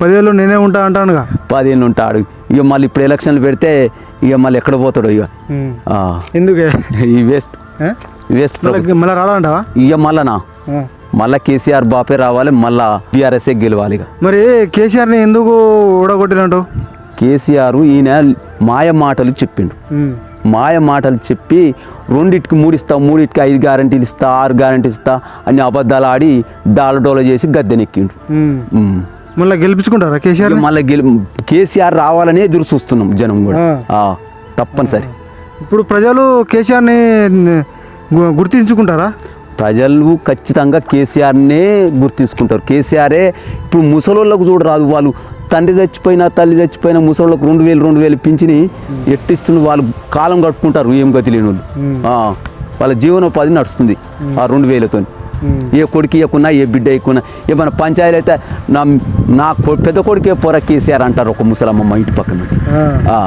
10 ఏళ్ళు నేనే ఉంటా అంటానుగా. 10 ఏళ్ళు ఉంటాడు. ఇక మళ్ళీ ఇప్పుడు ఎలక్షన్లు పెడితే ఇక మళ్ళీ ఎక్కడ పోతాడు ఇక. ఎందుకే ఈ వేస్ట్ మళ్ళీ రావాలంటావా? ఇక మళ్ళా కేసీఆర్ బాపే రావాలి, మళ్ళా బీఆర్ఎస్ఏ గెలవాలి. ఇక మరి కేసీఆర్ని ఎందుకు ఓడగొట్టినట్టు? కేసీఆర్ ఈయన మాయ మాటలు చెప్పిండు. మాయ మాటలు చెప్పి 2కి 3 ఇస్తా, 3కి 5 గ్యారంటీలు ఇస్తా, 6 గ్యారంటీలు ఇస్తా అని అబద్ధాలు ఆడి డాలడోల చేసి గద్దెనెక్కిండు. మళ్ళీ గెలిపించుకుంటారా కేసీఆర్? మళ్ళీ కేసీఆర్ రావాలని ఎదురు చూస్తున్నాం జనం కూడా. తప్పనిసరి. ఇప్పుడు ప్రజలు కేసీఆర్ని గుర్తించుకుంటారా? ప్రజలు ఖచ్చితంగా కేసీఆర్నే గుర్తించుకుంటారు. కేసీఆరే ఇప్పుడు ముసలోళ్ళకు చూడరాదు, వాళ్ళు తండ్రి చచ్చిపోయినా తల్లి చచ్చిపోయినా ముసలోళ్ళకు 2000 పింఛని ఎట్టిస్తున్న వాళ్ళు కాలం కట్టుకుంటారు. ఏం గతి లేని వాళ్ళు వాళ్ళ జీవనోపాధి నడుస్తుంది ఆ 2000తో. ఏ కొడుకు ఇవ్వకున్నా, ఏ బిడ్డ ఇవ్వకున్నా, ఏమైనా పంచాయతీ అయితే నా పెద్ద కొడుకే పోరా కేసీఆర్ అంటారు ఒక ముసలమ్మ ఇంటి పక్కన.